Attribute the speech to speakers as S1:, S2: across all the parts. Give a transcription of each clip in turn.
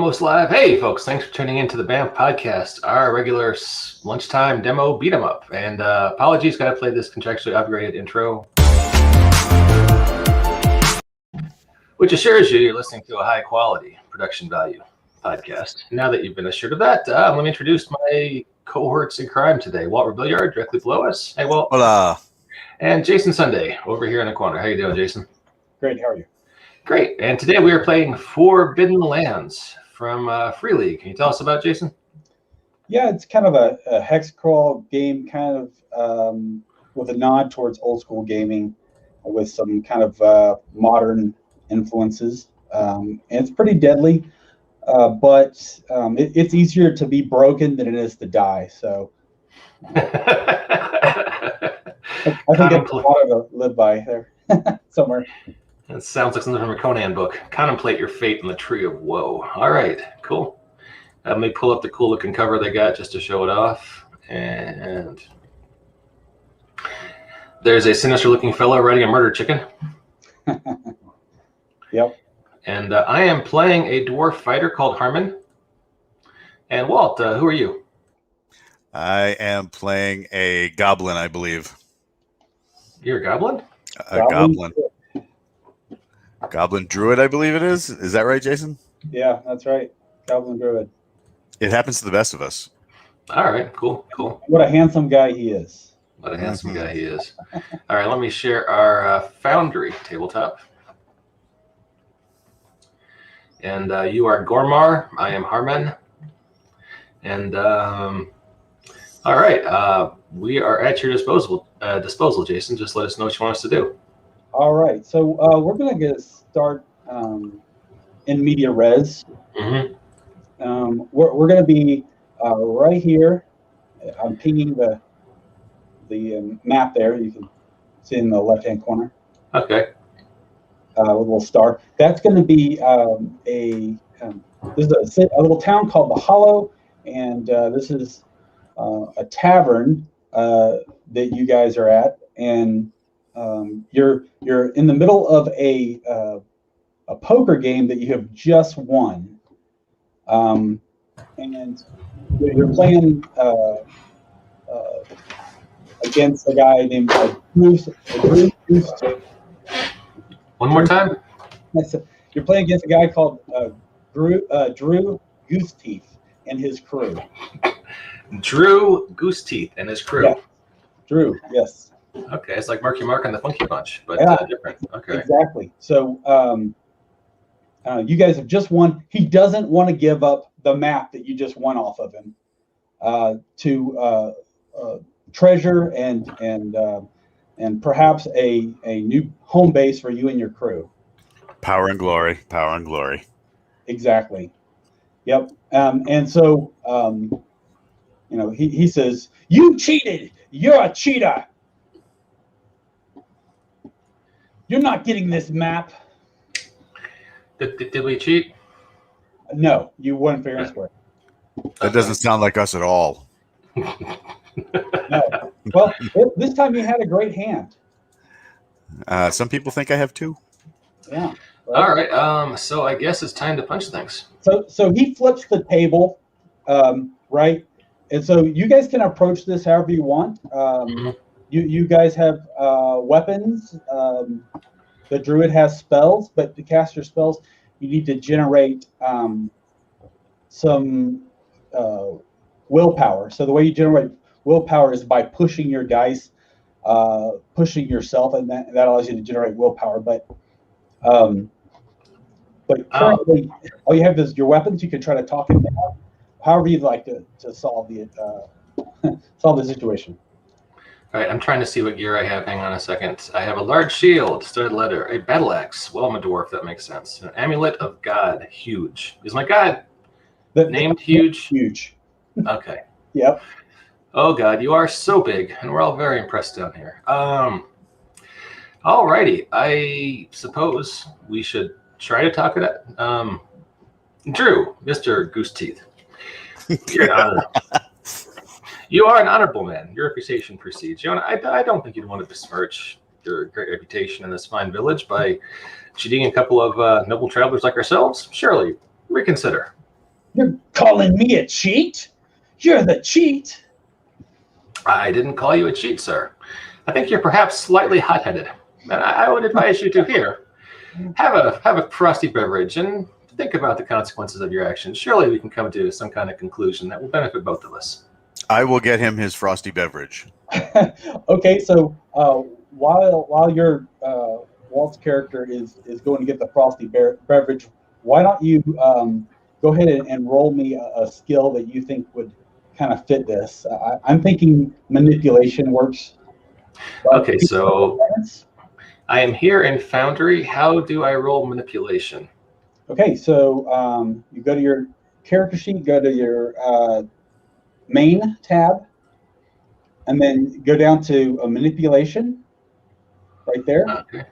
S1: Almost live. Hey, folks, thanks for tuning in to the BAMF podcast, our regular lunchtime demo beat 'em up. And apologies, got to play this contractually upgraded intro, which assures you you're listening to a high quality production value podcast. Now that you've been assured of that, let me introduce my cohorts in crime today. Walter Billiard, directly below us. Hey, Walt.
S2: Hola.
S1: And Jason Sunday, over here in the corner. How you doing, Jason?
S3: Great. How are you?
S1: Great. And today we are playing Forbidden Lands from Free League. Can you tell us about it, Jason?
S3: Yeah, it's kind of a hex crawl game, kind of with a nod towards old school gaming, with some kind of modern influences. And it's pretty deadly, but it's easier to be broken than it is to die. So I think it's a lot to live by there somewhere.
S1: That sounds like something from a Conan book. Contemplate your fate in the tree of woe. All right, cool. Let me pull up the cool looking cover they got just to show it off. And there's a sinister looking fellow riding a murder chicken.
S3: Yep.
S1: And I am playing a dwarf fighter called Harmon. And Walt, who are you?
S2: I am playing a goblin, I believe.
S1: You're a goblin?
S2: A goblin. Goblin druid, I believe it is. Is that right, Jason?
S3: Yeah, that's right. Goblin druid.
S2: It happens to the best of us.
S1: All right, cool.
S3: What a handsome guy he is.
S1: What a handsome guy he is. All right, let me share our Foundry tabletop. And you are Gormar. I am Harmon. And all right, we are at your disposal, Jason. Just let us know what you want us to do.
S3: All right, so we're going to get start in media res.
S1: Mm-hmm.
S3: We're going to be right here. I'm pinging the map there. You can see in the left-hand corner.
S1: Okay.
S3: With a little star. That's going to be this is a little town called the Hollow, and this is a tavern that you guys are at, and you're in the middle of a poker game that you have just won, and you're playing against a guy named Drew.
S1: One more time.
S3: You're playing against a guy called Drew Gooseteeth and his crew.
S1: Drew Gooseteeth and his crew.
S3: Yeah. Drew, yes.
S1: Okay, it's like Marky Mark and the Funky Bunch, but different. Okay.
S3: Exactly. So you guys have just won. He doesn't want to give up the map that you just won off of him to treasure and perhaps a new home base for you and your crew.
S2: Power and glory. Power and glory.
S3: Exactly. Yep. And so he says, "You cheated. You're a cheater. You're not getting this map."
S1: Did we cheat?
S3: No, you won fair and square.
S2: That doesn't sound like us at all.
S3: No. Well, this time you had a great hand.
S2: Some people think I have two.
S3: Yeah.
S1: Right. All right. So I guess it's time to punch things.
S3: So he flips the table, right? And so you guys can approach this however you want. You guys have weapons. The druid has spells, but to cast your spells, you need to generate some willpower. So the way you generate willpower is by pushing your dice, pushing yourself, and that allows you to generate willpower. But currently, all you have is your weapons. You can try to talk him down, however you'd like to solve the solve the situation.
S1: All right, I'm trying to see what gear I have. Hang on a second. I have a large shield, studded leather, a battle axe. Well, I'm a dwarf. That makes sense. An amulet of God, huge. Is my God named huge?
S3: Huge.
S1: Okay.
S3: Yep.
S1: Oh God, you are so big, and we're all very impressed down here. All righty. I suppose we should try to talk it up. Drew, Mr. Gooseteeth. You are an honorable man. Your reputation precedes you. And I don't think you'd want to besmirch your great reputation in this fine village by cheating a couple of noble travelers like ourselves. Surely, reconsider.
S3: You're calling me a cheat? You're the cheat.
S1: I didn't call you a cheat, sir. I think you're perhaps slightly hot-headed. And I would advise you to have a frosty beverage and think about the consequences of your actions. Surely we can come to some kind of conclusion that will benefit both of us.
S2: I will get him his frosty beverage.
S3: Okay, so while your Walt's character is going to get the frosty beverage, why don't you go ahead and roll me a skill that you think would kind of fit this? I'm thinking manipulation works.
S1: Okay, so I am here in Foundry. How do I roll manipulation?
S3: Okay, so you go to your character sheet, go to your main tab, and then go down to manipulation right there.
S1: Okay.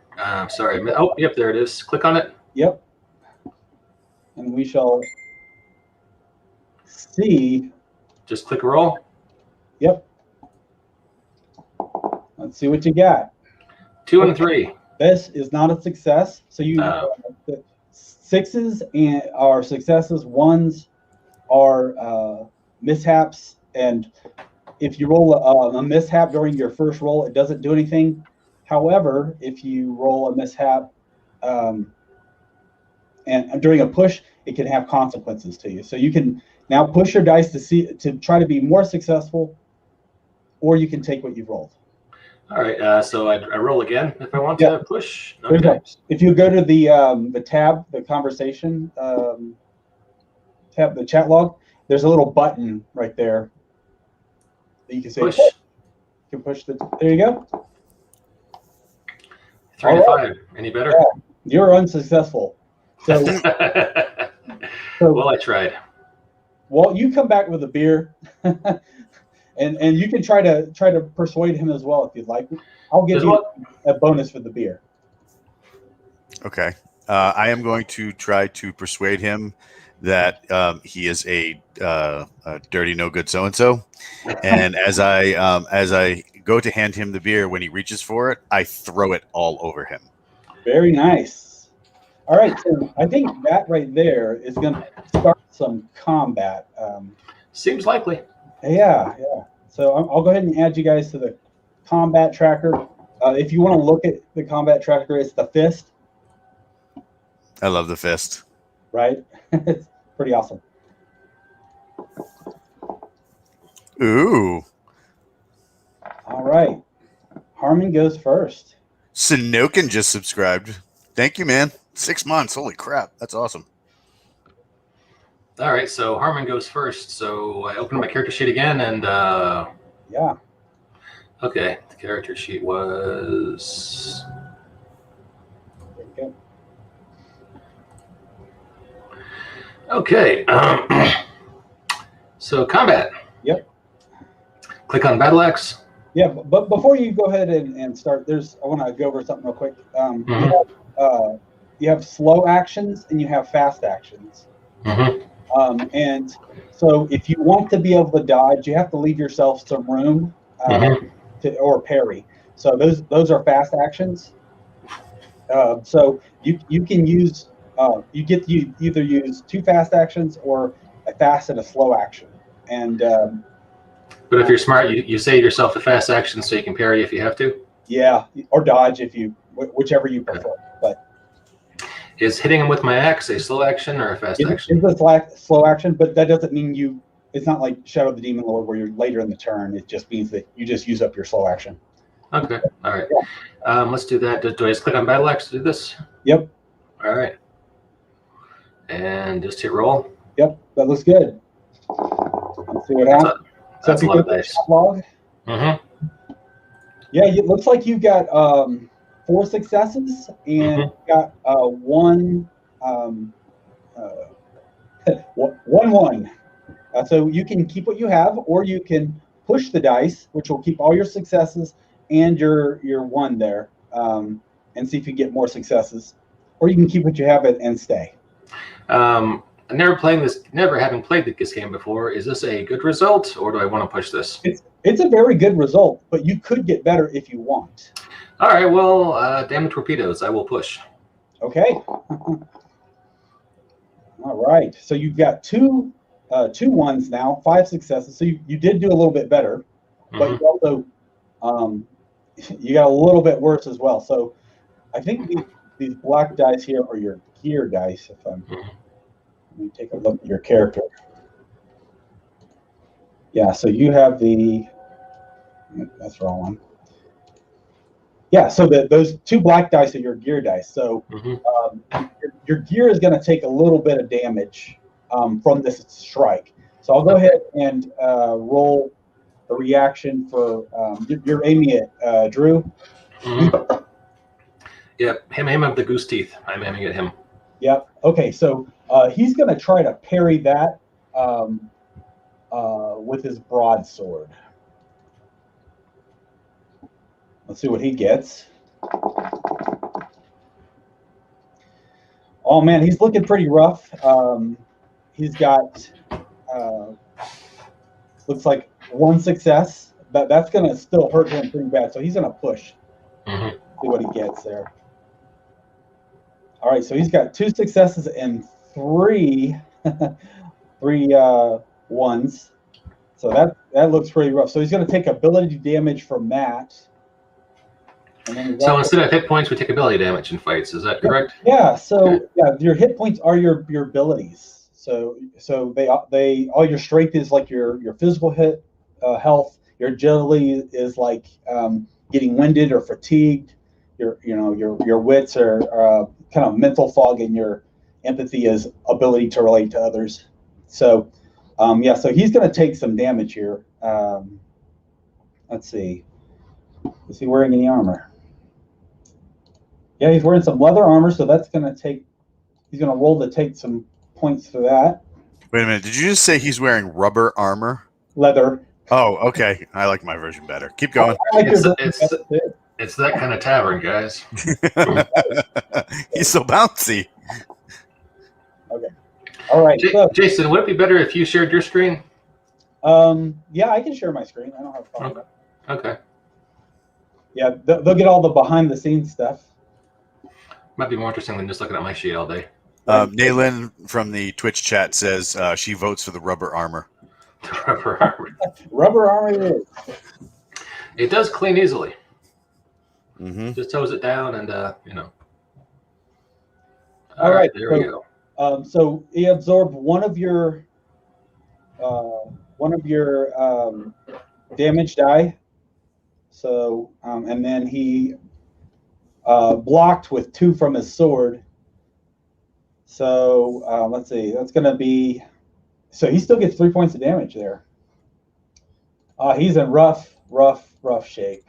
S1: Sorry. Oh, yep, there it is. Click on it.
S3: Yep. And we shall see.
S1: Just click roll.
S3: Yep. Let's see what you got.
S1: 2 and 3.
S3: This is not a success. So you the sixes are successes, ones are mishaps, and if you roll a mishap during your first roll, it doesn't do anything. However, if you roll a mishap and during a push, it can have consequences to you. So you can now push your dice to try to be more successful, or you can take what you've rolled.
S1: All right. So I roll again if I want to push. Okay.
S3: If you go to the tab, the conversation tab, the chat log, there's a little button right there that you can say
S1: push.
S3: You can push there you go.
S1: 3 to 5. Any better?
S3: Yeah, you're unsuccessful. So,
S1: well, I tried.
S3: Well, you come back with a beer, and you can try to persuade him as well if you'd like. I'll give you a bonus for the beer.
S2: Okay. I am going to try to persuade him that he is a dirty, no good so-and-so. And as I go to hand him the beer, when he reaches for it, I throw it all over him. Very
S3: nice. All right, so I think that right there is going to start some combat.
S1: Seems likely.
S3: Yeah. So I'll go ahead and add you guys to the combat tracker. If you want to look at the combat tracker, it's the fist.
S2: I love the fist.
S3: Right? It's pretty awesome.
S2: Ooh.
S3: All right. Harmon goes first.
S2: Sinokin just subscribed. Thank you, man. 6 months. Holy crap. That's awesome.
S1: All right. So Harmon goes first. So I open my character sheet again and
S3: yeah.
S1: Okay. The character sheet was okay. So combat.
S3: Yep.
S1: Click on Battle Axe.
S3: Yeah, but before you go ahead and start, I want to go over something real quick. You have slow actions and you have fast actions. And so if you want to be able to dodge, you have to leave yourself some room or parry. So those are fast actions. So you can use you either use 2 fast actions or a fast and a slow action. And
S1: but if you're smart, you save yourself the fast action so you can parry if you have to.
S3: Yeah, or dodge whichever you prefer. But
S1: is hitting him with my axe a slow action or a fast action?
S3: It's a slow action, but that doesn't mean it's not like Shadow of the Demon Lord where you're later in the turn. It just means that you just use up your slow action.
S1: Okay, all right. Yeah. Let's do that. Do I just click on Battle Axe to do this?
S3: Yep.
S1: All right. And just hit roll.
S3: Yep, that looks good. Let's see what happens.
S1: That's a lot of dice.
S3: Log. Yeah, it looks like you've got 4 successes and got one 1. So you can keep what you have, or you can push the dice, which will keep all your successes and your 1 there, and see if you get more successes, or you can keep what you have and stay.
S1: Never having played this game before, is this a good result, or do I want to push this?
S3: It's a very good result, but you could get better if you want.
S1: All right, well, damn the torpedoes, I will push.
S3: Okay. All All right. So you've got two ones now, 5 successes. So you did do a little bit better, but you also you got a little bit worse as well. So I think these black dice here are your gear dice. If I'm, let me take a look at your character. Yeah. So you have that's the wrong one. Yeah. So those 2 black dice are your gear dice. So your gear is going to take a little bit of damage from this strike. So I'll go ahead and roll a reaction for you're aiming at Drew.
S1: Yep, him have the goose teeth. I'm aiming at him.
S3: Yep. Okay, so he's going to try to parry that with his broadsword. Let's see what he gets. Oh man, he's looking pretty rough. He's got looks like 1 success. That's going to still hurt him pretty bad. So he's going to push. See what he gets there. All right, so he's got 2 successes and 3 ones. So that looks pretty rough. So he's going to take ability damage from that. And then
S1: so instead of hit points, we take ability damage in fights. Is that correct?
S3: Yeah. So your hit points are your abilities. So they all your strength is like your physical health. Your agility is like getting winded or fatigued. Your wits are kind of mental fog, and your empathy is ability to relate to others. So so he's going to take some damage here. Let's see. Is he wearing any armor? Yeah, he's wearing some leather armor, so that's going to take. He's going to roll to take some points for that.
S2: Wait a minute. Did you just say he's wearing rubber armor?
S3: Leather.
S2: Oh, okay. I like my version better. Keep going.
S1: It's that kind of tavern, guys.
S2: He's so bouncy.
S3: Okay. All right.
S1: Jason, would it be better if you shared your screen?
S3: Yeah, I can share my screen. I don't have a problem.
S1: Okay.
S3: Yeah, they'll get all the behind the scenes stuff.
S1: Might be more interesting than just looking at my sheet all day.
S2: Naylin from the Twitch chat says she votes for the rubber armor.
S1: Rubber armor.
S3: Rubber armor it is.
S1: It does clean easily.
S2: Just
S1: toes it down and
S3: All right,
S1: there we go.
S3: So he absorbed one of your damage die. So and then he blocked with 2 from his sword. So let's see. That's going to be. So he still gets 3 points of damage there. He's in rough shape.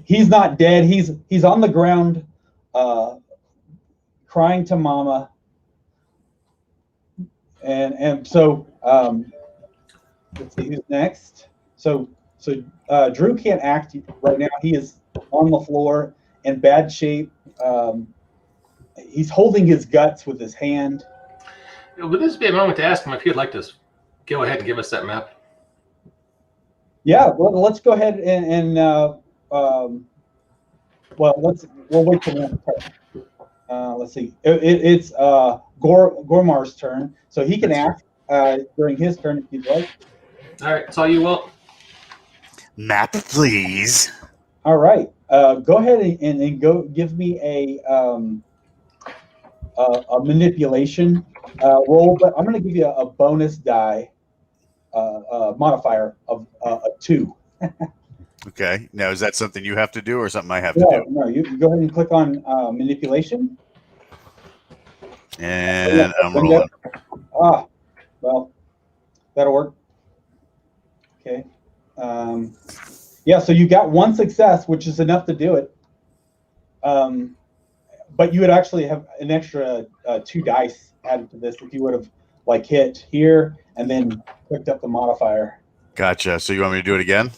S3: He's not dead. He's on the ground, crying to mama. And so let's see who's next. So Drew can't act right now. He is on the floor in bad shape. He's holding his guts with his hand.
S1: Would this be a moment to ask him if he'd like to go ahead and give us that map?
S3: Yeah, well, let's go ahead and we'll wait till one turn. Let's see. It's Gormar's turn, so he can act during his turn if you'd like.
S1: All right, so you will.
S2: Map, please.
S3: All right. Go ahead and go give me a manipulation roll, but I'm going to give you a bonus die modifier of a 2.
S2: Okay. Now, is that something you have to do or something I have to do?
S3: No, you go ahead and click on manipulation.
S2: And I'm rolling.
S3: Well, that'll work. Okay. Yeah, so you got 1 success, which is enough to do it. But you would actually have an extra 2 dice added to this if you would have hit here and then clicked up the modifier.
S2: Gotcha. So you want me to do it again?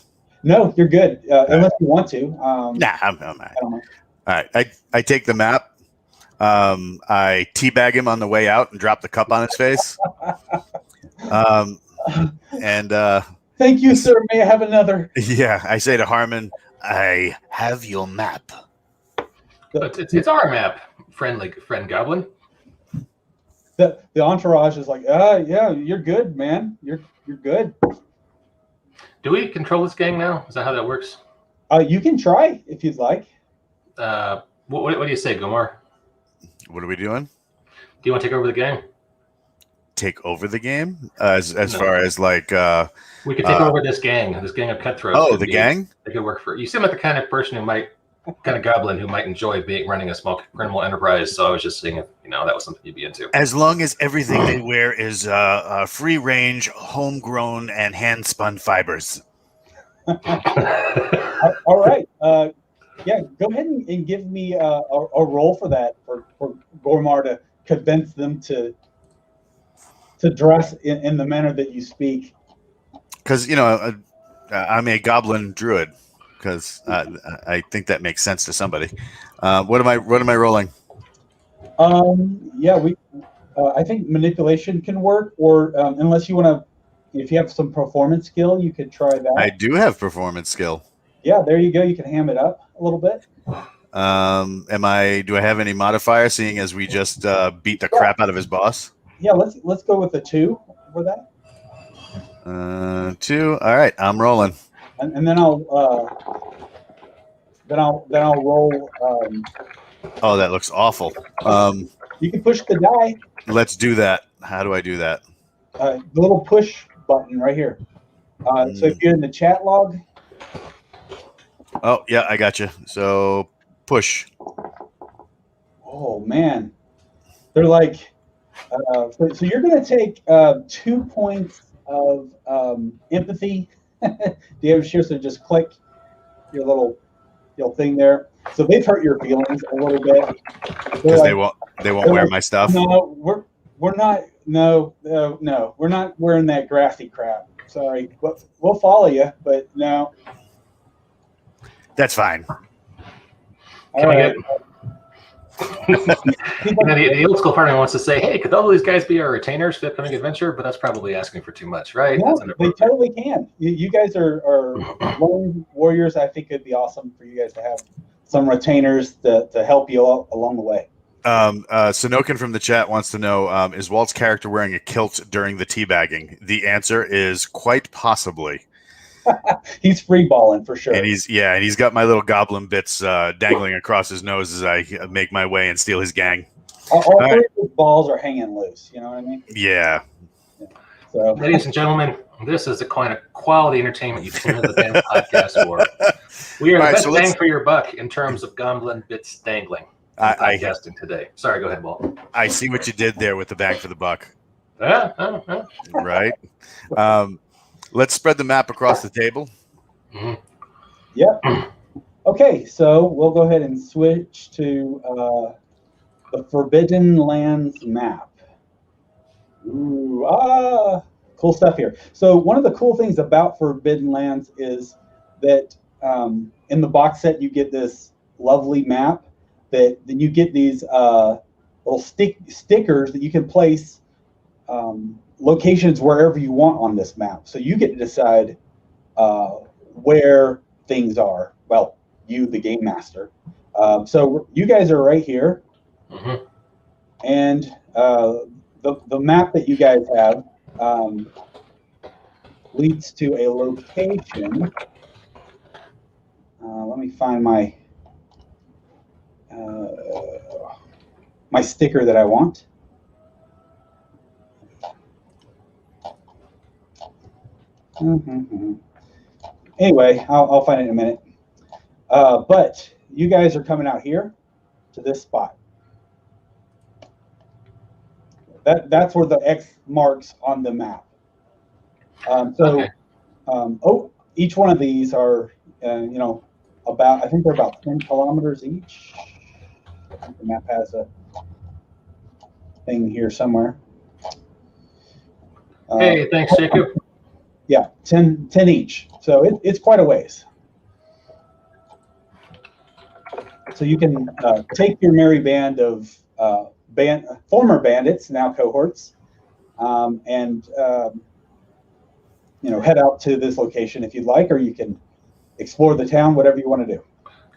S3: No, you're good. Unless you want to.
S2: Nah, I'm all right. I take the map. I teabag him on the way out and drop the cup on his face.
S3: Thank you, sir. May I have another?
S2: Yeah, I say to Harmon, I have your map.
S1: It's our map, friend goblin.
S3: the entourage is like, yeah, you're good, man. You're good.
S1: Do we control this gang now? Is that how that works?
S3: You can try if you'd like.
S1: What do you say, Gomar?
S2: What are we doing?
S1: Do you want to take over the gang?
S2: Take over the game as
S1: No.
S2: far as like
S1: We could take over this gang of cutthroats.
S2: Oh, the gang?
S1: They could work for you. Seem like the kind of person kind of goblin who might enjoy running a small criminal enterprise. So I was just seeing if that was something you'd be into.
S2: As long as everything they wear is free range, homegrown, and hand spun fibers.
S3: All right. Yeah, go ahead and give me a roll for that for Gormar to convince them to dress in the manner that you speak.
S2: Because I'm a goblin druid. Because I think that makes sense to somebody. What am I rolling?
S3: Yeah, I think manipulation can work, or unless you want to, if you have some performance skill, you could try that.
S2: I do have performance skill.
S3: Yeah, there you go. You can ham it up a little bit.
S2: Do I have any modifier, seeing as we just beat the crap out of his boss?
S3: Yeah, let's go with a 2 for that.
S2: 2. All right, I'm rolling.
S3: And then I'll roll.
S2: Oh, that looks awful.
S3: You can push the die.
S2: Let's do that. How do I do that?
S3: The little push button right here. So if you're in the chat log.
S2: Oh yeah, I got you. So push.
S3: Oh man, they're like. So you're going to take 2 points of empathy. Do you have a share? So just click your little thing there. So they've hurt your feelings a little bit.
S2: Because they won't wear my stuff.
S3: No, we're not. No, we're not wearing that grassy crap. Sorry, we'll follow you, but no.
S2: That's fine.
S3: All right.
S1: The old school partner wants to say, "Hey, could all these guys be our retainers for the upcoming adventure?" But that's probably asking for too much, right?
S3: No, they totally can. You guys are lone warriors. I think it'd be awesome for you guys to have some retainers to help you along the way.
S2: Sonokin from the chat wants to know, is Walt's character wearing a kilt during the teabagging? The answer is quite possibly.
S3: He's free balling for sure.
S2: And he's got my little goblin bits dangling across his nose as I make my way and steal his gang.
S3: All three of his balls are hanging loose. You know what I mean?
S2: Yeah.
S3: So,
S1: ladies and gentlemen, this is the kind of quality entertainment you tune into the BAMF podcast for. We are the best bang for your buck in terms of goblin bits dangling. Podcasting today. Sorry, go ahead, Walt.
S2: I see what you did there with the bang for the buck. Right. Let's spread the map across the table.
S1: Mm-hmm.
S3: Yep. Okay, so we'll go ahead and switch to the Forbidden Lands map. Ooh, cool stuff here. So one of the cool things about Forbidden Lands is that in the box set you get this lovely map. Then you get these little stickers that you can place locations wherever you want on this map. So you get to decide where things are. Well, you, the game master. So you guys are right here.
S1: Mm-hmm.
S3: And the map that you guys have leads to a location. Let me find my sticker that I want. Anyway, I'll find it in a minute. But you guys are coming out here to this spot. That's where the X marks on the map. Each one of these are, I think they're about 10 kilometers each. I think the map has a thing here somewhere.
S1: Hey, thanks, Jacob.
S3: Yeah, 10 each. So it's quite a ways. So you can take your merry band of former bandits, now cohorts, and head out to this location if you'd like, or you can explore the town, whatever you want to do.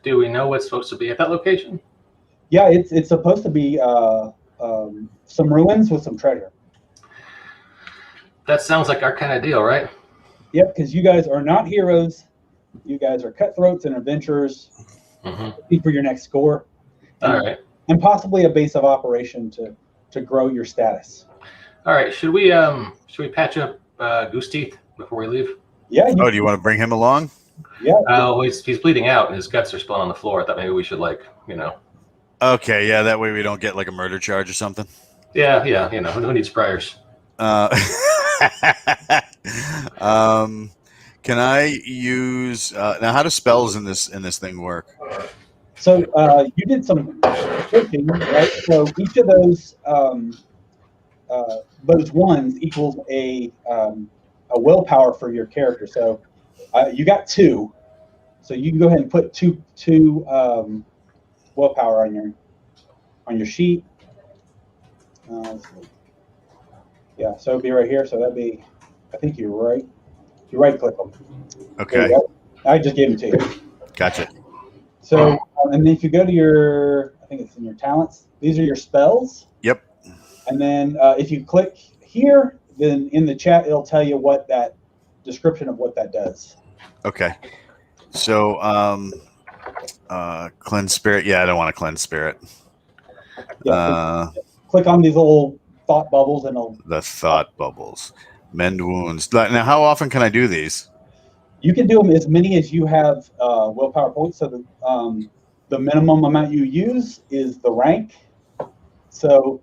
S1: Do we know what's supposed to be at that location?
S3: Yeah, it's supposed to be some ruins with some treasure.
S1: That sounds like our kind of deal, right?
S3: Yep, because you guys are not heroes. You guys are cutthroats and adventurers. Looking for your next score. And,
S1: All right.
S3: And possibly a base of operation to grow your status.
S1: All right. Should we patch up Goose Teeth before we leave?
S3: Yeah.
S2: Do you want to bring him along?
S3: Yeah.
S1: He's bleeding out and his guts are spilling on the floor. I thought maybe we should
S2: Okay, yeah, that way we don't get like a murder charge or something.
S1: Yeah, who needs priors?
S2: Can I use now? How do spells in this thing work?
S3: So you did some cooking, right? So each of those ones equals a willpower for your character. So you got 2. So you can go ahead and put two willpower on your sheet. Yeah, so it'd be right here. So that'd be, I think you're right. You right click them.
S2: Okay.
S3: I just gave them to you.
S2: Gotcha.
S3: So, and then if you go to your, I think it's in your talents, these are your spells.
S2: Yep.
S3: And then if you click here, then in the chat, it'll tell you what that description of what that does.
S2: Okay. So, cleanse spirit. Yeah, I don't want to cleanse spirit.
S3: Yeah, click on these little thought bubbles and it'll...
S2: The thought bubbles. Mend wounds. Now, how often can I do these?
S3: You can do them as many as you have willpower points. So the minimum amount you use is the rank. So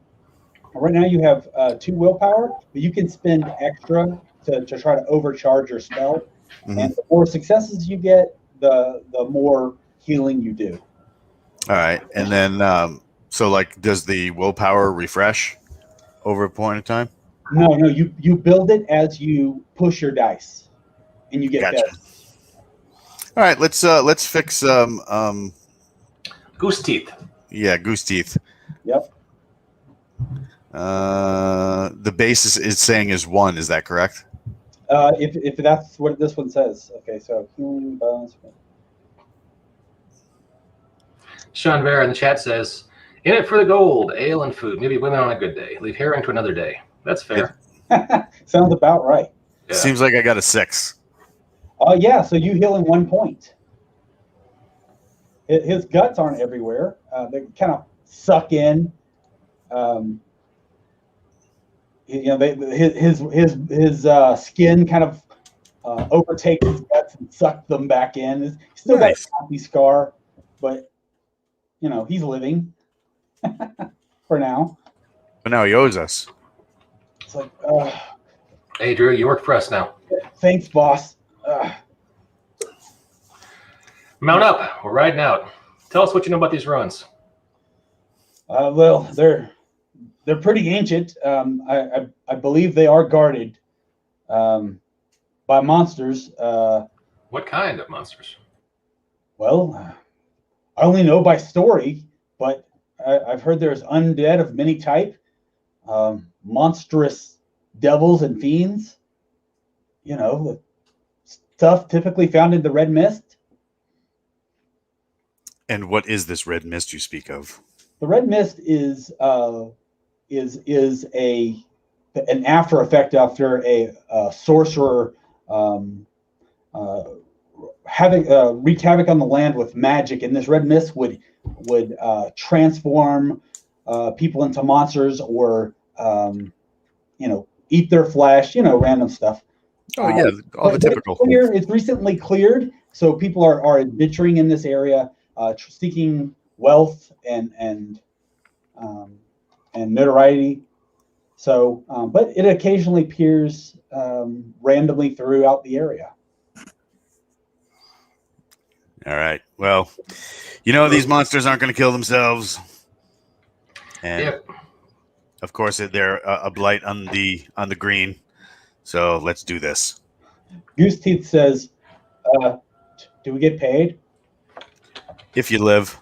S3: right now you have 2 willpower, but you can spend extra to try to overcharge your spell. Mm-hmm. And the more successes you get, the more healing you do.
S2: All right. And then, so like, does the willpower refresh over a point in time?
S3: No, you build it as you push your dice, and you get better.
S2: All right, let's fix
S1: Goose Teeth.
S2: Yeah, Goose Teeth.
S3: Yep.
S2: The base is saying is 1. Is that correct?
S3: If that's what this one says. Okay, so healing balance.
S1: Sean Vera in the chat says, "In it for the gold, ale and food. Maybe women on a good day. Leave heroin to another day." That's fair.
S3: Sounds about right.
S2: Yeah. Seems like I got a 6.
S3: Yeah, so you heal in 1 point. His guts aren't everywhere. They kind of suck in. His skin kind of overtakes his guts and sucks them back in. He's still got a happy scar, but he's living for now.
S2: But now he owes us.
S3: It's like,
S1: hey, Drew, you work for us now.
S3: Thanks, boss.
S1: Mount up. We're riding out. Tell us what you know about these ruins.
S3: Well, they're pretty ancient. I believe they are guarded by monsters.
S1: What kind of monsters?
S3: Well, I only know by story, but I've heard there's undead of many type. Monstrous devils and fiends, the stuff typically found in the red mist.
S2: And what is this red mist you speak of?
S3: The red mist is an after effect after a sorcerer wreaked havoc on the land with magic, and this red mist would transform people into monsters or eat their flesh, random stuff.
S2: Oh yeah, all the typical.
S3: It's recently cleared, so people are adventuring in this area, seeking wealth and notoriety. So, but it occasionally appears randomly throughout the area.
S2: All right. Well, these monsters aren't going to kill themselves, and of course they're a blight on the green. So let's do this.
S3: Goose Teeth says, "Do we get paid?"
S2: If you live.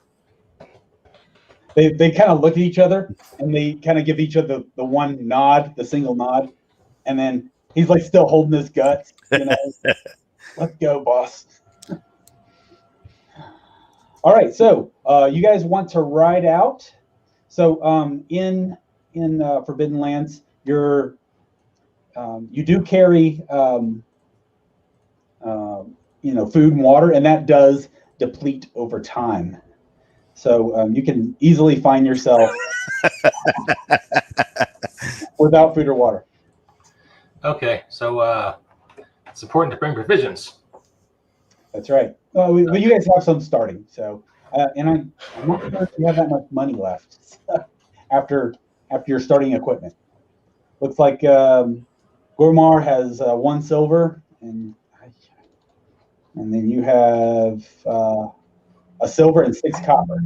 S3: They kind of look at each other and they kind of give each other the one nod, the single nod, and then he's like still holding his guts. Let's go, boss. All right, so you guys want to ride out. So in in Forbidden Lands, you do carry food and water, and that does deplete over time. So you can easily find yourself without food or water.
S1: Okay, so it's important to bring provisions.
S3: That's right. Well, you guys have some starting, so and I'm not sure if you have that much money left after your starting equipment. Looks like Gormar has 1 silver, and then you have a silver and 6 copper.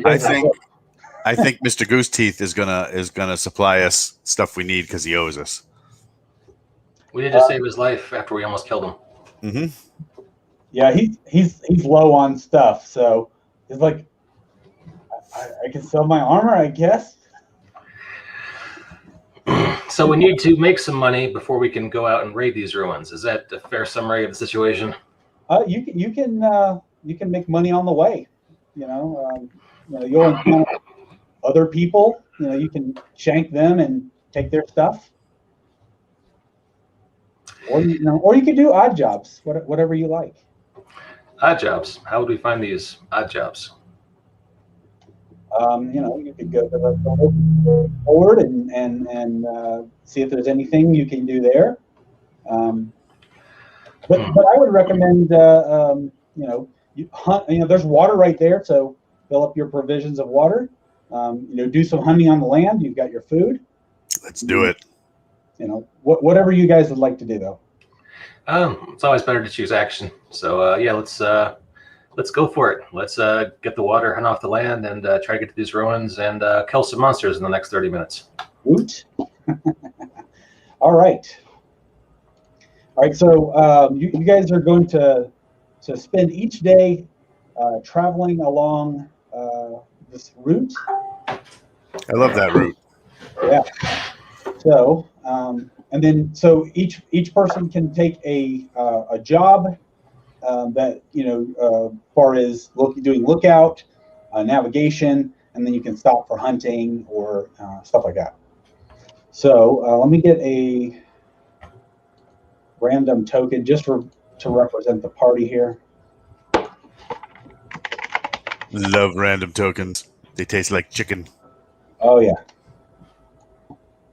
S2: I think Mr. Goose Teeth is gonna supply us stuff we need because he owes us.
S1: We need to save his life after we almost killed him.
S2: Mm-hmm.
S3: Yeah, he's low on stuff, so he's like, I can sell my armor, I guess.
S1: So we need to make some money before we can go out and raid these ruins. Is that a fair summary of the situation?
S3: You can make money on the way. You'll encounter other people. You can shank them and take their stuff, or you can do odd jobs, whatever you like.
S1: Odd jobs. How would we find these odd jobs?
S3: You could go to the board and see if there's anything you can do there. But I would recommend you hunt. There's water right there, so fill up your provisions of water. Do some hunting on the land. You've got your food.
S2: Let's do it.
S3: Whatever you guys would like to do, though.
S1: It's always better to choose action. So let's go for it. Let's get the water, hunt off the land, and try to get to these ruins and kill some monsters in the next 30 minutes.
S3: Woot. All right. So you guys are going to spend each day traveling along this route.
S2: I love that route.
S3: Yeah. So so each person can take a job that far as doing lookout, navigation, and then you can stop for hunting or stuff like that. So let me get a random token just to represent the party here.
S2: Love random tokens. They taste like chicken.
S3: Oh yeah.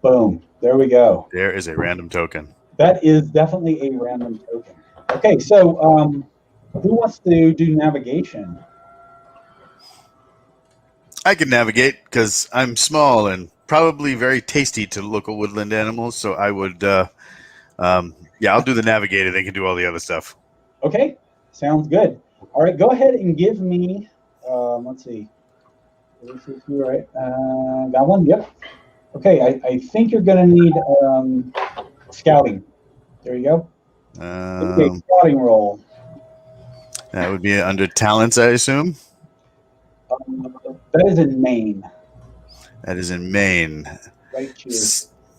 S3: Boom. There we go.
S2: There is a random token.
S3: That is definitely a random token. Okay, so who wants to do navigation?
S2: I can navigate because I'm small and probably very tasty to local woodland animals. So I would, I'll do the navigator. They can do all the other stuff.
S3: Okay, sounds good. All right, go ahead and give me. Let's see. This is you, right? Got one. Yep. Okay, I think you're going to need scouting. There you go. Okay, scouting roll.
S2: That would be under talents, I assume.
S3: That is in Maine.
S2: That is in Maine.
S3: Right here.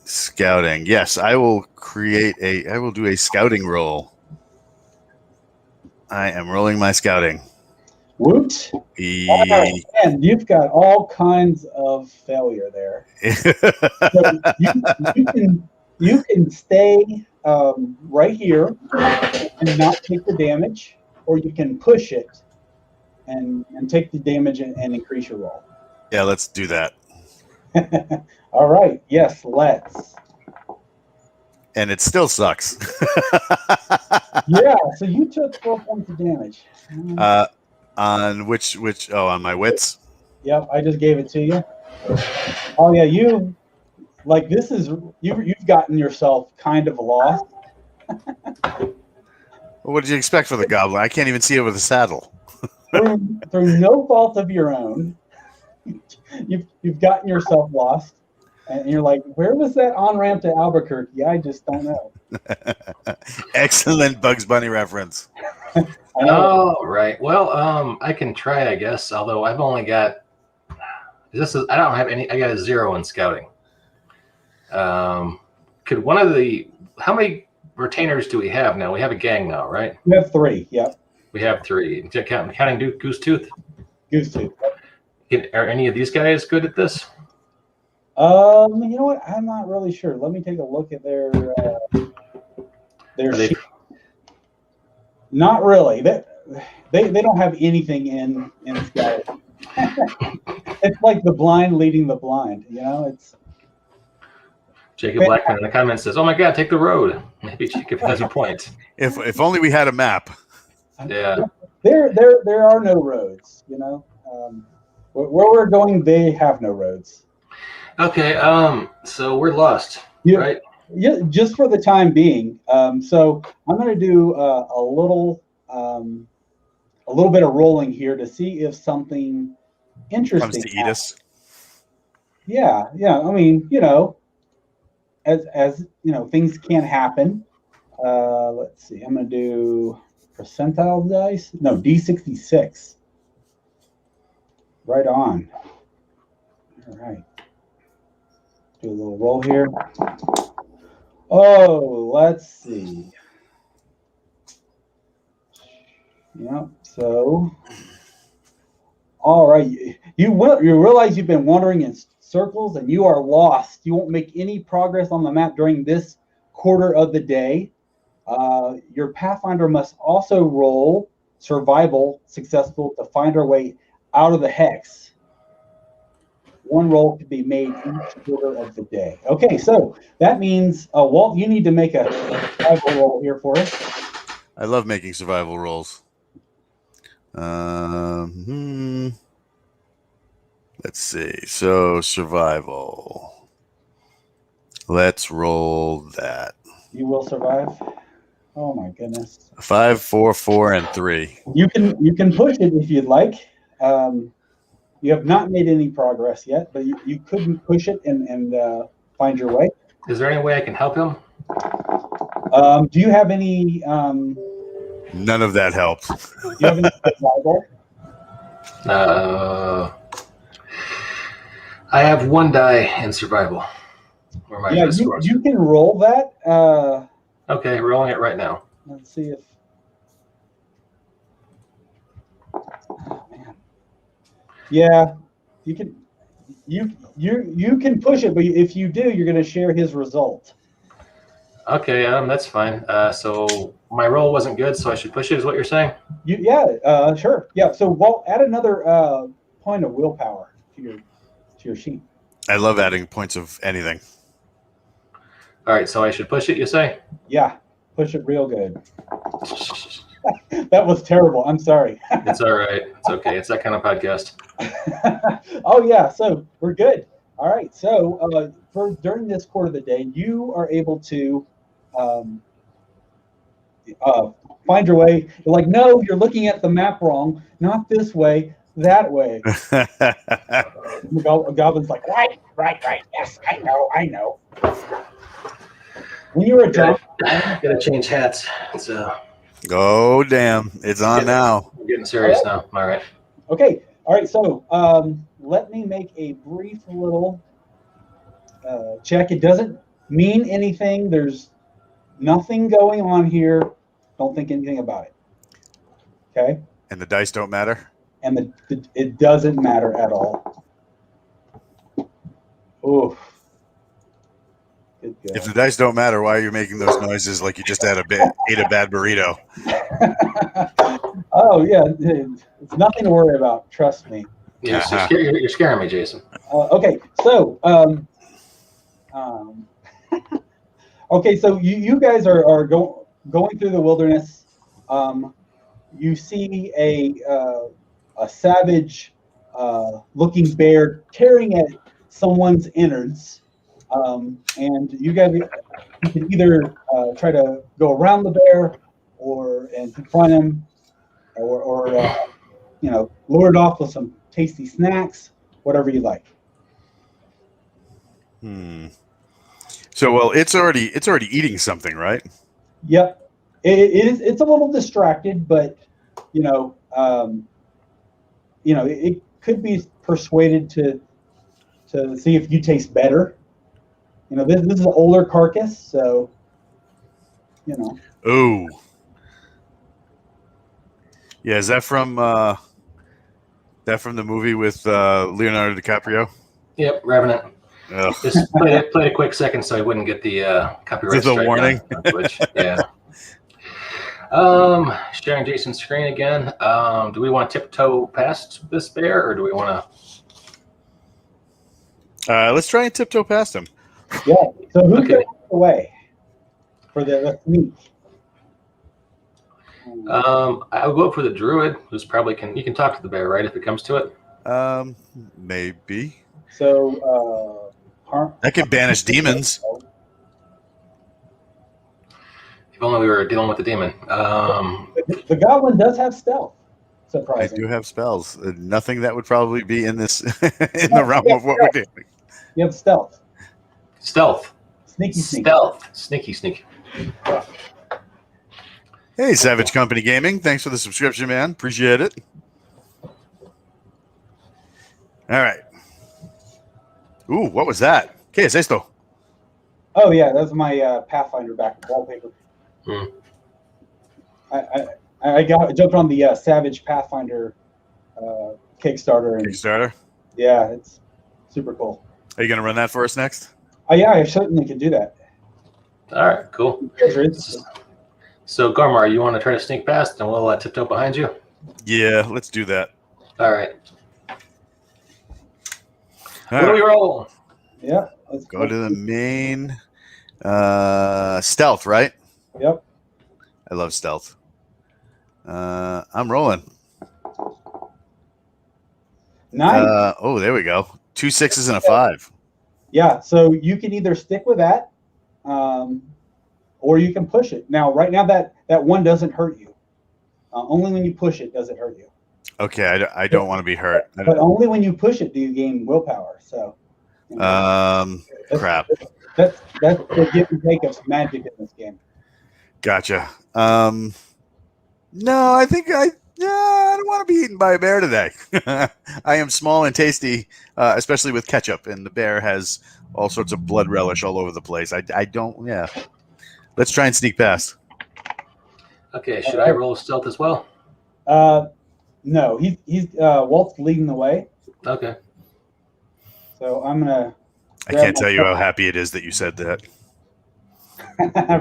S2: Scouting. Yes, I will do a scouting roll. I am rolling my scouting.
S3: Woot. And you've got all kinds of failure there. So you can stay right here and not take the damage, or you can push it and take the damage and increase your roll.
S2: Yeah, let's do that.
S3: All right. Yes, let's.
S2: And it still sucks.
S3: Yeah. So you took 4 points of damage.
S2: On which? Oh, on my wits.
S3: Yep, I just gave it to you. Oh yeah, you've gotten yourself kind of lost.
S2: Well, what did you expect for the goblin? I can't even see over the saddle.
S3: through no fault of your own, you've gotten yourself lost, and you're like, where was that on ramp to Albuquerque? I just don't know.
S2: Excellent Bugs Bunny reference.
S1: Oh, right. Well, I can try, I guess. Although I've only got I don't have any. I got a 0 in scouting. Could one of the how many retainers do we have now? We have a gang now, right?
S3: We have 3. Yep.
S1: We have 3. Counting Goose Tooth.
S3: Goose Tooth.
S1: Are any of these guys good at this?
S3: You know what? I'm not really sure. Let me take a look at their
S1: Are they,
S3: sheet. Not really. They don't have anything in Sky. It's like the blind leading the blind. You know, it's
S1: Jacob Blackman in the comments says, "Oh my God, take the road." Maybe Jacob has a point.
S2: If only we had a map.
S1: Yeah.
S3: there are no roads. You know, where we're going, they have no roads.
S1: Okay. So we're lost,
S3: Yeah.
S1: right?
S3: Yeah, just for the time being. So I'm going to do a little bit of rolling here to see if something interesting
S2: Comes to eat us.
S3: Yeah. I mean, as you know, things can happen. Let's see. I'm going to do percentile dice. No, D66. Right on. All right. Do a little roll here. Oh, let's see. Yeah. So, all right. You realize you've been wandering in circles and you are lost. You won't make any progress on the map during this quarter of the day. Your Pathfinder must also roll survival successful to find our way out of the hex. One roll could be made each quarter of the day. Okay, so that means, Walt, you need to make a survival roll here for us.
S2: I love making survival rolls. Let's see. So survival. Let's roll that.
S3: You will survive. Oh my goodness.
S2: 5, 4, 4, and 3.
S3: You can push it if you'd like. You have not made any progress yet, but you couldn't push it and find your way.
S1: Is there any way I can help him?
S3: Do you have any?
S2: None of that helped.
S3: Do you have any survival?
S1: I have 1 die in survival. Where my
S3: Yeah, you can roll that.
S1: Okay, rolling it right now.
S3: Let's see if. Oh, man. Yeah, you can. You can push it, but if you do, you're going to share his result.
S1: Okay, that's fine. So my roll wasn't good, so I should push it, is what you're saying?
S3: Sure. Yeah. So, Walt, add another point of willpower to your sheet.
S2: I love adding points of anything.
S1: All right, so I should push it, you say?
S3: Yeah, push it real good. That was terrible. I'm sorry.
S1: It's all right. It's okay. It's that kind of podcast.
S3: Oh yeah. So we're good. All right. So for during this quarter of the day, you are able to find your way. You're like, no, you're looking at the map wrong. Not this way. That way. Goblin's like, right. Yes, I know. When you were drunk,
S1: gotta change hats. So.
S2: Oh damn! It's on now.
S1: I'm getting serious now. All right.
S3: Okay. All right. So let me make a brief little check. It doesn't mean anything. There's nothing going on here. Don't think anything about it. Okay.
S2: And the dice don't matter.
S3: And it doesn't matter at all. Oof.
S2: If the dice don't matter, why are you making those noises like you just ate a bad burrito?
S3: Oh yeah, it's nothing to worry about. Trust me.
S1: You're scaring me, Jason.
S3: Okay, so okay, so you guys are going through the wilderness. You see a savage looking bear tearing at someone's innards. And you can either try to go around the bear and confront him, or lure it off with some tasty snacks, whatever you like.
S2: So, well, it's already eating something, right?
S3: Yep, it's a little distracted, but it could be persuaded to see if you taste better. This is an older carcass, so
S2: Ooh. Yeah, is that from the movie with Leonardo DiCaprio?
S1: Yep, Revenant.
S2: Ugh.
S1: Just played a quick second so I wouldn't get the copyright
S2: The
S1: strike
S2: warning.
S1: on Twitch. Yeah. Sharing Jason's screen again. Do we want to tiptoe past this bear, or do we want to?
S2: Let's try and tiptoe past him.
S3: Yeah. So who's
S1: Okay.
S3: going away for the sneak?
S1: I'll go for the druid, who's probably you can talk to the bear, right? If it comes to it.
S2: Maybe.
S3: So
S2: I can banish demons.
S1: If only we were dealing with the demon.
S3: The goblin does have stealth.
S2: I
S3: Surprising.
S2: do have spells. Nothing that would probably be in this in the realm of what we're doing.
S3: You have stealth.
S1: Stealth.
S3: Sneaky.
S1: Stealth. Sneaky.
S2: Hey, Savage Company Gaming. Thanks for the subscription, man. Appreciate it. All right. Ooh, what was that? ¿Qué es esto?
S3: Oh yeah, that's my Pathfinder back wallpaper. I jumped on the Savage Pathfinder Kickstarter, and
S2: Kickstarter.
S3: yeah, it's super cool.
S2: Are you going to run that for us next?
S3: Oh yeah, I certainly could do that.
S1: All right, cool. So, Garmar, you want to try to sneak past, and we'll tiptoe behind you?
S2: Yeah, let's do that.
S1: All right.
S2: All
S1: What do
S2: right.
S1: we roll?
S3: Yeah, let's
S2: Go to the main stealth, right?
S3: Yep.
S2: I love stealth. I'm rolling.
S3: 9.
S2: Oh, there we go. 2 6s and a 5.
S3: Yeah, so you can either stick with that, or you can push it. Now, right now, that 1 doesn't hurt you. Only when you push it does it hurt you.
S2: Okay, I don't want to be hurt.
S3: But only when you push it do you gain willpower. So,
S2: crap.
S3: That's the give and take of magic in this game.
S2: Gotcha. No, I think I don't want to be eaten by a bear today. I am small and tasty, especially with ketchup, and the bear has all sorts of blood relish all over the place. I don't. Yeah. Let's try and sneak past.
S1: Okay, should I roll stealth as well?
S3: No, he's Walt's leading the way.
S1: Okay.
S3: So I'm gonna.
S2: I can't tell you how happy it is that you said that.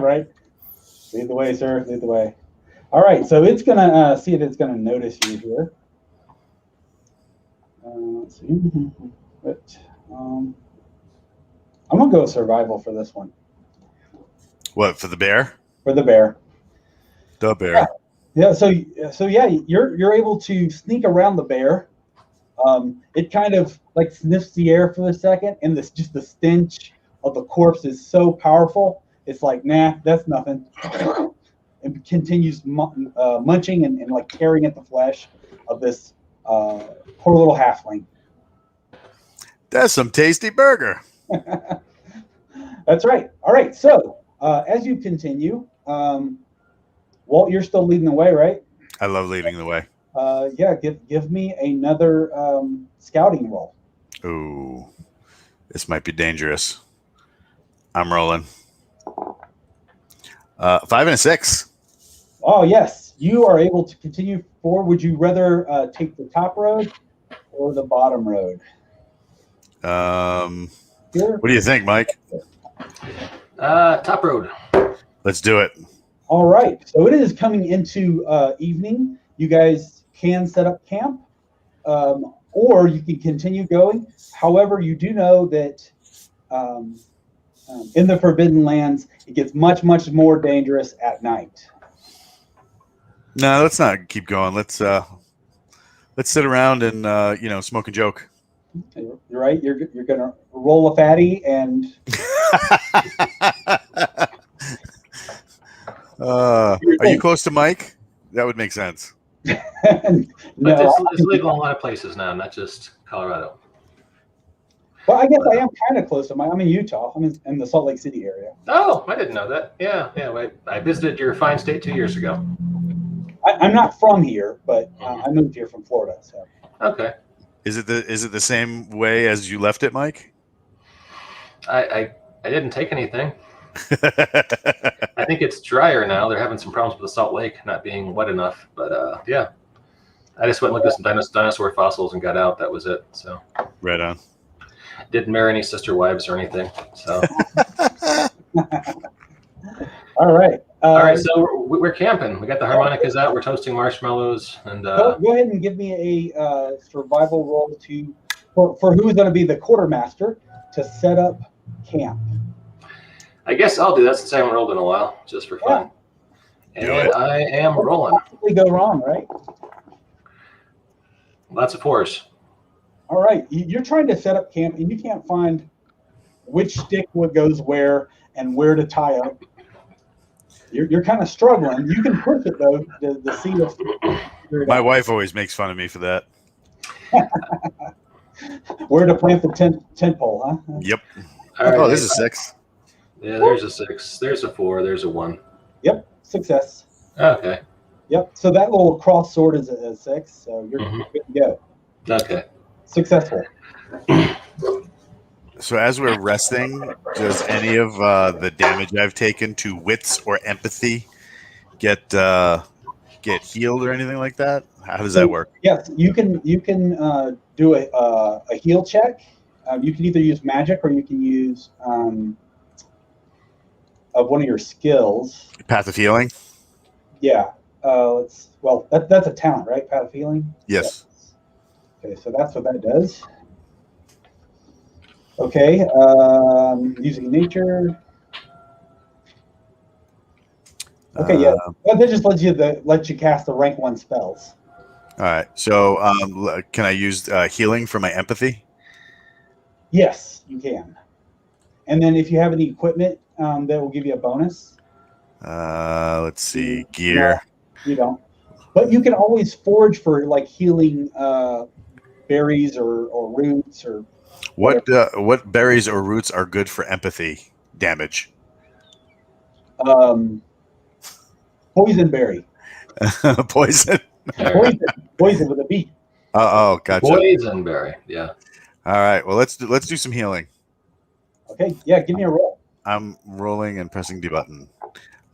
S3: Right. Lead the way, sir. Lead the way. All right, so it's gonna see if it's gonna notice you here. Let's see. But, I'm gonna go survival for this one.
S2: What, for the bear?
S3: For the bear.
S2: The bear.
S3: Yeah. So yeah, you're able to sneak around the bear. It kind of like sniffs the air for a second, and just the stench of the corpse is so powerful. It's like, nah, that's nothing. And continues munching and like tearing at the flesh of this poor little halfling.
S2: That's some tasty burger.
S3: That's right. All right. So as you continue, Walt, you're still leading the way, right?
S2: I love leading the way.
S3: Yeah. Give me another scouting roll.
S2: Ooh, this might be dangerous. I'm rolling. 5 and a 6.
S3: Oh, yes. You are able to continue forward. Would you rather take the top road or the bottom road? Here?
S2: What do you think, Mike?
S1: Top road.
S2: Let's do it.
S3: All right. So it is coming into evening. You guys can set up camp, or you can continue going. However, you do know that in the Forbidden Lands, it gets much, much more dangerous at night.
S2: No, let's not keep going. Let's sit around and smoke and joke.
S3: You're right. You're gonna roll a fatty and.
S2: Are you close to Mike? That would make sense.
S3: No,
S1: But it's legal in a lot of places now, not just Colorado.
S3: well, I guess I am kind of close to I'm in Utah. I'm in the Salt Lake City area.
S1: Oh, I didn't know that. Yeah. I visited your fine state 2 years ago.
S3: I'm not from here, but I moved here from Florida. So.
S1: Okay.
S2: Is it the same way as you left it, Mike?
S1: I didn't take anything. I think it's drier now. They're having some problems with the Salt Lake not being wet enough. But yeah, I just went and looked at some dinosaur fossils and got out. That was it. So
S2: Right on.
S1: Didn't marry any sister wives or anything. So.
S3: All right.
S1: All right, so we're camping. We got the harmonicas out. We're toasting marshmallows, and
S3: go ahead and give me a survival roll for who's going to be the quartermaster to set up camp.
S1: I guess I'll do that since I haven't rolled in a while, just for fun.
S2: Do
S1: And
S2: it.
S1: I am
S3: What
S1: rolling.
S3: could possibly go wrong, right?
S1: Lots of fours.
S3: All right, you're trying to set up camp, and you can't find which stick goes where and where to tie up. You're kind of struggling. You can push it though to see if
S2: My wife always makes fun of me for that.
S3: where to plant the tent pole, huh?
S2: Yep.
S1: All right.
S2: Oh, this is 6.
S1: Yeah, there's a 6. There's a 4. There's a 1.
S3: Yep, success.
S1: Okay.
S3: Yep. So that little cross sword is a 6. So you're good to go.
S1: Okay.
S3: Successful.
S2: So as we're resting, does any of the damage I've taken to wits or empathy get healed or anything like that? How does that work?
S3: Yes, you can do a heal check. You can either use magic or you can use of one of your skills.
S2: Path of healing?
S3: Yeah. That's a talent, right? Path of healing?
S2: Yes.
S3: Okay, so that's what that does. Okay, using nature. Okay, yeah. That just lets you cast the rank 1 spells.
S2: All right. So can I use healing for my empathy?
S3: Yes, you can. And then if you have any equipment, that will give you a bonus.
S2: Let's see. Gear.
S3: No, you don't. But you can always forage for like healing berries or roots or
S2: what berries or roots are good for empathy damage?
S3: Poison berry.
S2: Poison.
S3: Poison with a B.
S2: Oh, gotcha.
S1: Boysenberry. Yeah.
S2: All right. Well, let's do some healing.
S3: Okay. Yeah. Give me a roll.
S2: I'm rolling and pressing D button.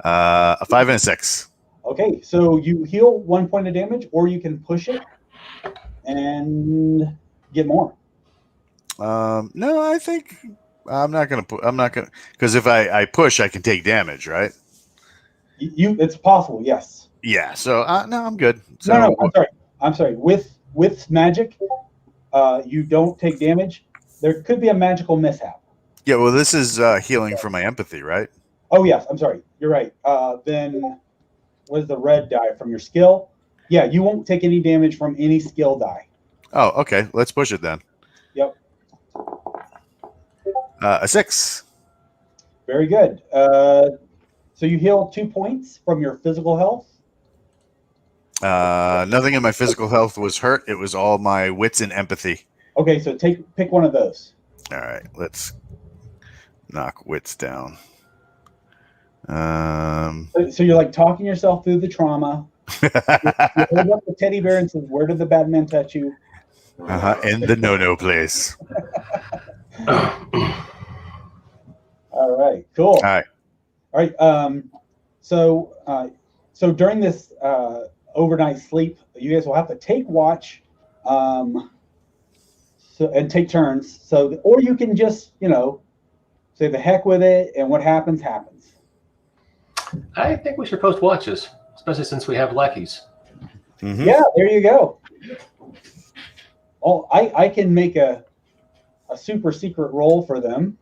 S2: A 5 and a 6.
S3: Okay. So you heal 1 point of damage, or you can push it and get more.
S2: No, I think I'm not gonna because if I push, I can take damage, right?
S3: It's possible. Yes.
S2: Yeah. So no, I'm good. So,
S3: No. I'm sorry. With magic, you don't take damage. There could be a magical mishap.
S2: Yeah. Well, this is healing for my empathy, right?
S3: Oh yes. I'm sorry. You're right. Then what is the red die from your skill? Yeah, you won't take any damage from any skill die.
S2: Oh, okay. Let's push it then.
S3: Yep.
S2: A 6.
S3: Very good. So you heal 2 points from your physical health.
S2: Nothing in my physical health was hurt. It was all my wits and empathy.
S3: Okay, so pick one of those.
S2: All right. Let's knock wits down.
S3: So you're like talking yourself through the trauma. You hold up the teddy bear and says, "Where did the bad man touch you?"
S2: In the no place.
S3: All right, cool.
S2: All
S3: right. So during this overnight sleep, you guys will have to take watch, and take turns. So, or you can just, say the heck with it, and what happens happens.
S1: I think we should post watches, especially since we have lackeys.
S2: Mm-hmm.
S3: Yeah, there you go. Oh, I can make a super secret roll for them.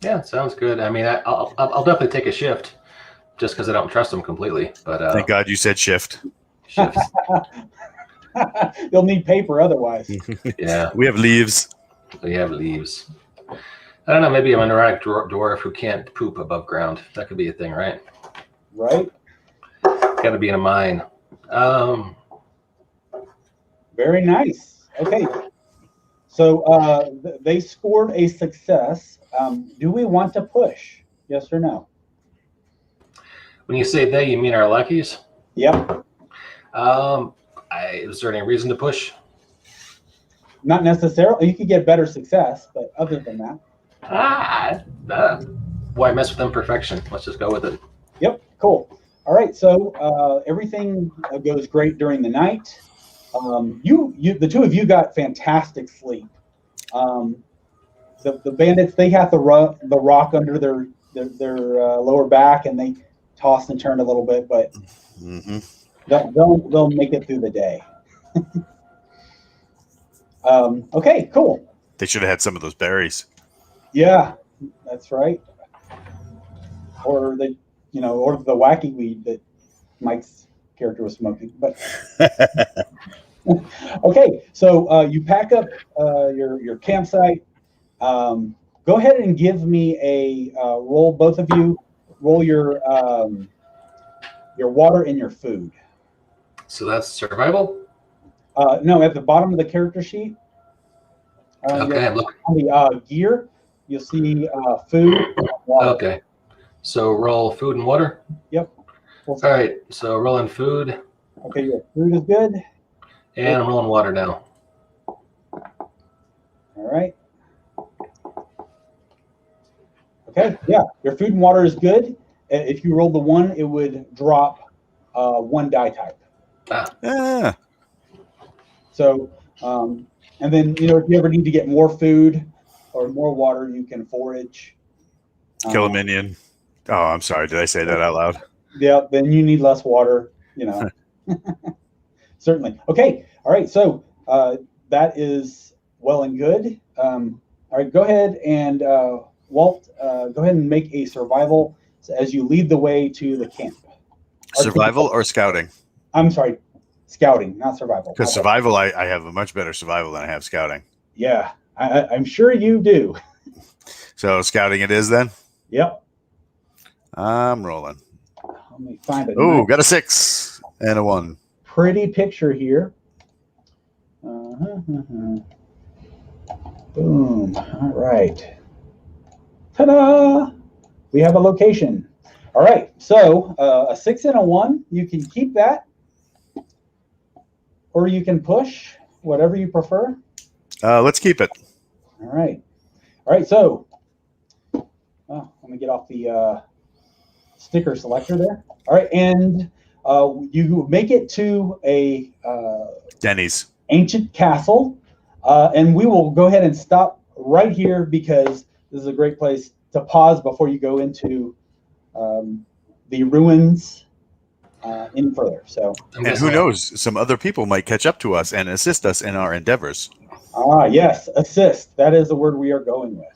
S1: Yeah, sounds good. I mean, I'll definitely take a shift, just because I don't trust them completely. But
S2: Thank God you said shift.
S1: shifts.
S3: They'll need paper otherwise.
S1: Yeah,
S2: We have leaves.
S1: we have leaves. I don't know. Maybe I'm a neurotic dwarf who can't poop above ground. That could be a thing, right?
S3: Right?
S1: Got to be in a mine.
S3: Very nice. Okay. So they scored a success. Do we want to push? Yes or no?
S1: When you say they, you mean our lackeys?
S3: Yep.
S1: Is there any reason to push?
S3: Not necessarily. You could get better success, but other than that.
S1: Why mess with imperfection? Let's just go with it.
S3: Yep. Cool. All right. So everything goes great during the night. The two of you got fantastic sleep. the bandits, they have the rock under their lower back, and they toss and turn a little bit, but they'll make it through the day. Okay, cool.
S2: They should have had some of those berries.
S3: Yeah, that's right. Or the wacky weed that Mike's character was smoking. But okay, so you pack up your campsite. Go ahead and give me a roll. Both of you roll your water and your food.
S1: So that's survival?
S3: No, at the bottom of the character sheet.
S1: Okay, I'm looking.
S3: On the gear, you'll see food and water.
S1: Okay. So roll food and water?
S3: Yep.
S1: All right, so rolling food.
S3: Okay, your food is good.
S1: And I'm rolling water now.
S3: All right. Okay, yeah, your food and water is good. If you rolled the 1, it would drop 1 die type.
S2: Ah.
S3: So, and then, if you ever need to get more food or more water, you can forage.
S2: Kill a minion. Oh, I'm sorry. Did I say that out loud?
S3: Yeah, then you need less water, Certainly. Okay, all right, so that is well and good. All right, go ahead and, Walt, go ahead and make a survival as you lead the way to the camp.
S2: Survival or scouting?
S3: I'm sorry, scouting, not survival.
S2: Because survival, I have a much better survival than I have scouting.
S3: Yeah, I'm sure you do.
S2: So scouting it is then?
S3: Yep.
S2: I'm rolling.
S3: Let me find it.
S2: Oh, got a 6 and a 1.
S3: Pretty picture here. Boom. All right. Ta-da! We have a location. All right. So a 6 and a 1. You can keep that, or you can push, whatever you prefer.
S2: Let's keep it.
S3: All right. All right. So let me get off the sticker selector there. All right, and you make it to a
S2: Denny's
S3: ancient castle, and we will go ahead and stop right here because this is a great place to pause before you go into the ruins any further. So,
S2: and who knows, some other people might catch up to us and assist us in our endeavors.
S3: Yes, assist. That is the word we are going with.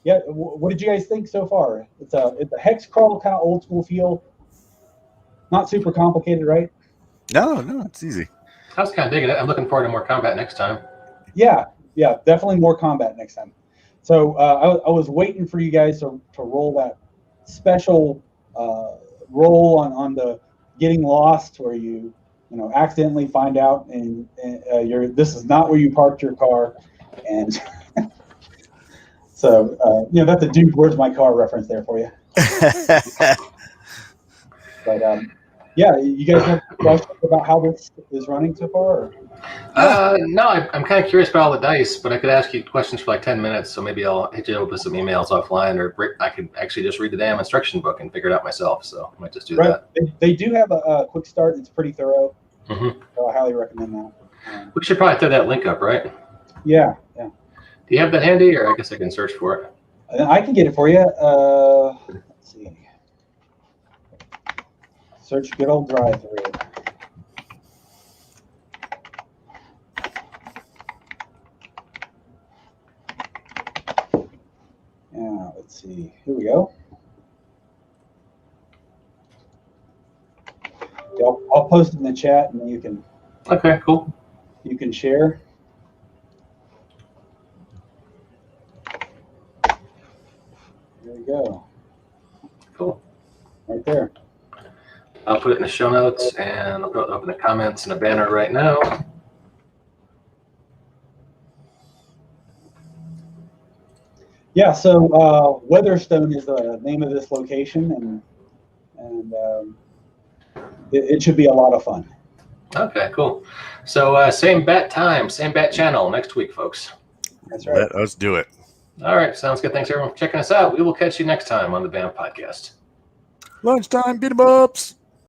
S3: Yeah, what did you guys think so far? It's a hex crawl, kind of old school feel. Not super complicated, right?
S2: No, it's easy.
S1: I was kind of digging it. I'm looking forward to more combat next time.
S3: Yeah, definitely more combat next time. So I was waiting for you guys to roll that special roll on the getting lost, where you accidentally find out and this is not where you parked your car, and so that's a dude, where's my car reference there for you. But yeah, you guys have questions about how this is running so far?
S1: No, I'm kind of curious about all the dice, but I could ask you questions for like 10 minutes, so maybe I'll hit you up with some emails offline, or I could actually just read the damn instruction book and figure it out myself, so I might just do that.
S3: They do have a quick start. It's pretty thorough.
S1: Mm-hmm.
S3: So I highly recommend that.
S1: We should probably throw that link up, right?
S3: Yeah.
S1: Do you have that handy, or I guess I can search for it?
S3: I can get it for you. Let's see. Search good old drive-through. Yeah, let's see. Here we go. Yeah, I'll post it in the chat, and then you can.
S1: Okay, cool.
S3: You can share. There we go.
S1: Cool.
S3: Right there.
S1: I'll put it in the show notes, and I'll put it up in the comments and a banner right now.
S3: Yeah, so Weatherstone is the name of this location, and it should be a lot of fun.
S1: Okay, cool. So same bat time, same bat channel next week, folks.
S3: That's right.
S2: Let us do it.
S1: All right, sounds good. Thanks everyone for checking us out. We will catch you next time on the BAMF podcast.
S2: Lunchtime beat 'em ups.